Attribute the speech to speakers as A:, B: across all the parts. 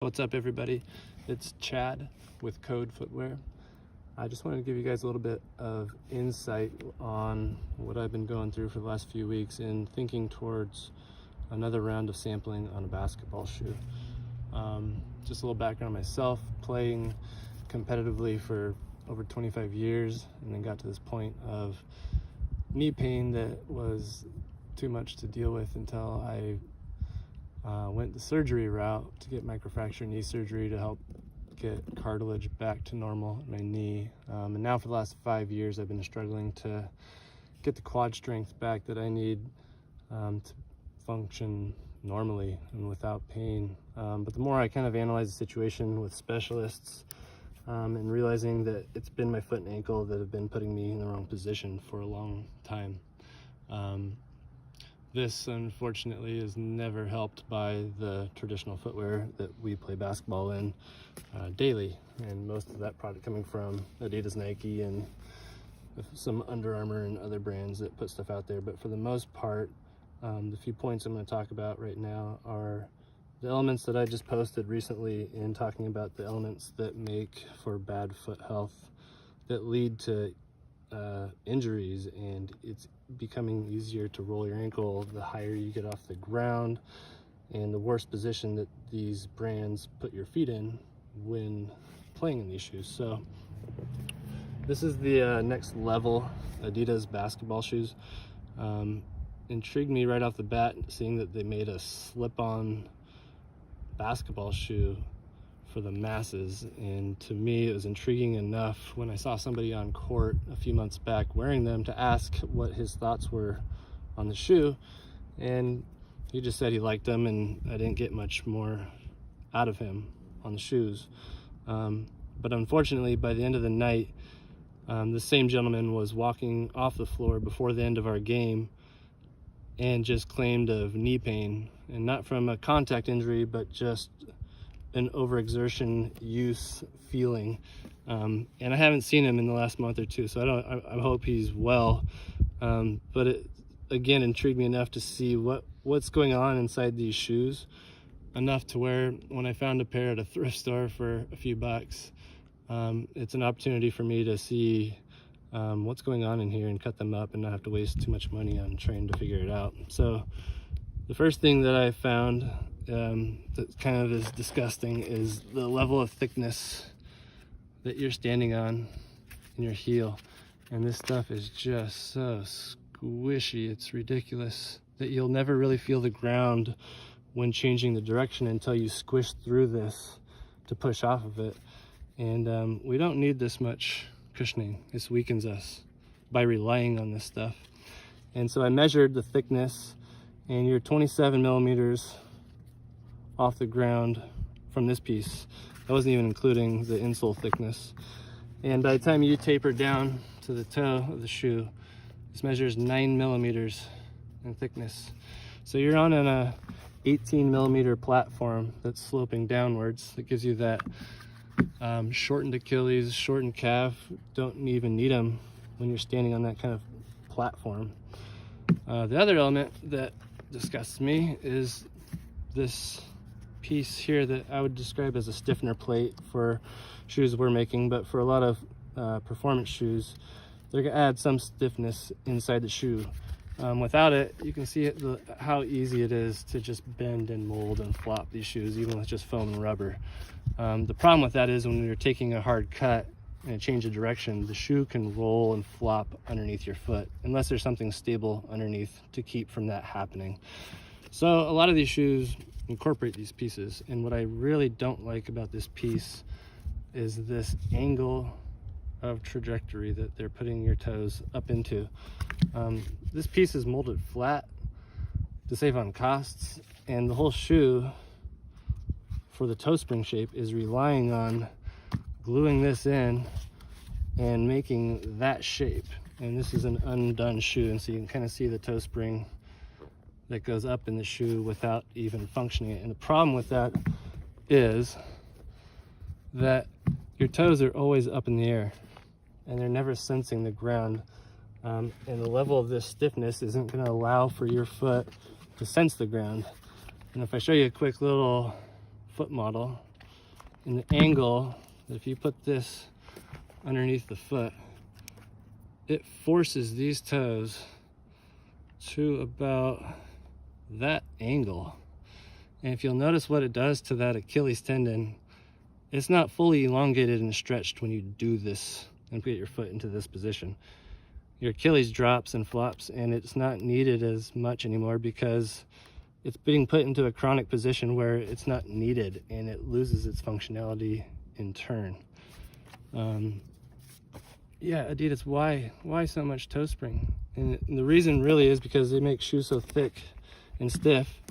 A: What's up, everybody? It's Chad with Code Footwear. I just wanted to give you guys a little bit of insight on what I've been going through for the last few weeks in thinking towards another round of sampling on a basketball shoe. Just a little background on myself, playing competitively for over 25 years, and then got to this point of knee pain that was too much to deal with until I went the surgery route to get microfracture knee surgery to help get cartilage back to normal in my knee. And now for the last 5 years, I've been struggling to get the quad strength back that I need to function normally and without pain. But the more I kind of analyze the situation with specialists and realizing that it's been my foot and ankle that have been putting me in the wrong position for a long time. This, unfortunately, is never helped by the traditional footwear that we play basketball in daily, and most of that product coming from Adidas, Nike, and some Under Armour and other brands that put stuff out there. But for the most part, the few points I'm going to talk about right now are the elements that I just posted recently in talking about the elements that make for bad foot health that lead to injuries, and it's becoming easier to roll your ankle the higher you get off the ground, and the worse position that these brands put your feet in when playing in these shoes. So this is the next level Adidas basketball shoes. Intrigued me right off the bat seeing that they made a slip-on basketball shoe for the masses, and to me it was intriguing enough when I saw somebody on court a few months back wearing them to ask what his thoughts were on the shoe, and he just said he liked them, and I didn't get much more out of him on the shoes. But unfortunately, by the end of the night, the same gentleman was walking off the floor before the end of our game and just claimed of knee pain, and not from a contact injury, but just an overexertion use feeling. And I haven't seen him in the last month or two, so I hope he's well. But it again intrigued me enough to see what's going on inside these shoes, enough to where when I found a pair at a thrift store for a few bucks, it's an opportunity for me to see what's going on in here and cut them up and not have to waste too much money on trying to figure it out. So the first thing that I found that kind of is disgusting is the level of thickness that you're standing on in your heel. And this stuff is just so squishy, it's ridiculous, that you'll never really feel the ground when changing the direction until you squish through this to push off of it. And we don't need this much cushioning. This weakens us by relying on this stuff. And so I measured the thickness, and you're 27 millimeters off the ground from this piece. That wasn't even including the insole thickness. And by the time you taper down to the toe of the shoe, this measures 9 millimeters in thickness. So you're on an 18 millimeter platform that's sloping downwards. That gives you that shortened Achilles, shortened calf. Don't even need them when you're standing on that kind of platform. The other element that disgusts me is this piece here that I would describe as a stiffener plate for shoes we're making, but for a lot of performance shoes, they're gonna add some stiffness inside the shoe. Without it, you can see how easy it is to just bend and mold and flop these shoes, even with just foam and rubber. The problem with that is when you're taking a hard cut and a change of direction, the shoe can roll and flop underneath your foot unless there's something stable underneath to keep from that happening. So a lot of these shoes incorporate these pieces, and what I really don't like about this piece is this angle of trajectory that they're putting your toes up into. This piece is molded flat to save on costs, and the whole shoe for the toe spring shape is relying on gluing this in and making that shape. And this is an undone shoe, and so you can kind of see the toe spring that goes up in the shoe without even functioning it. And the problem with that is that your toes are always up in the air and they're never sensing the ground. And the level of this stiffness isn't going to allow for your foot to sense the ground. And if I show you a quick little foot model, in the angle, if you put this underneath the foot, it forces these toes to about that angle. And if you'll notice what it does to that Achilles tendon, it's not fully elongated and stretched when you do this and put your foot into this position. Your Achilles drops and flops, and it's not needed as much anymore because it's being put into a chronic position where it's not needed, and it loses its functionality in turn. Yeah, Adidas, why so much toe spring? And the reason really is because they make shoes so thick and stiff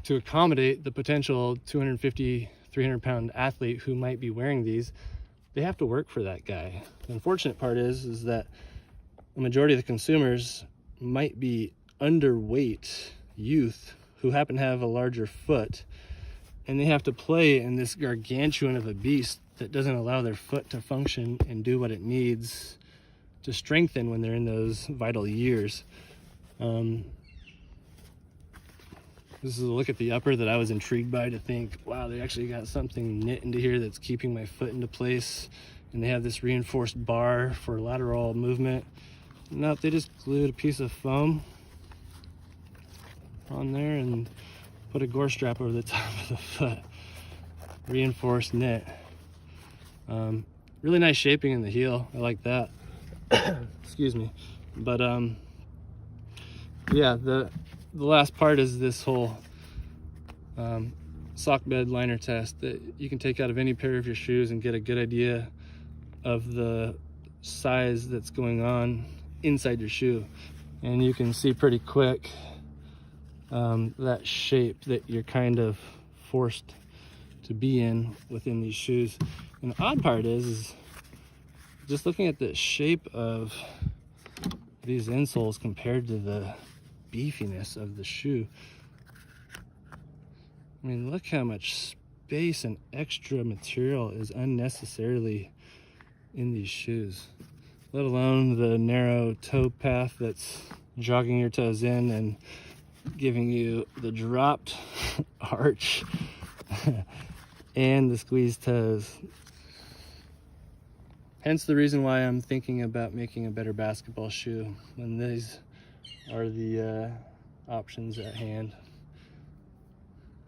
A: to accommodate the potential 250, 300-pound athlete who might be wearing these. They have to work for that guy. The unfortunate part is that the majority of the consumers might be underweight youth who happen to have a larger foot, and they have to play in this gargantuan of a beast that doesn't allow their foot to function and do what it needs to strengthen when they're in those vital years. This is a look at the upper that I was intrigued by, to think, wow, they actually got something knit into here that's keeping my foot into place, and they have this reinforced bar for lateral movement. Nope, they just glued a piece of foam on there and put a gore strap over the top of the foot. Reinforced knit. Really nice shaping in the heel. I like that. Excuse me. But yeah, the last part is this whole sock bed liner test that you can take out of any pair of your shoes and get a good idea of the size that's going on inside your shoe. And you can see pretty quick that shape that you're kind of forced to be in within these shoes. And the odd part is just looking at the shape of these insoles compared to the beefiness of the shoe. I mean, look how much space and extra material is unnecessarily in these shoes, let alone the narrow toe path that's jogging your toes in and giving you the dropped arch and the squeezed toes. Hence the reason why I'm thinking about making a better basketball shoe when these are the options at hand.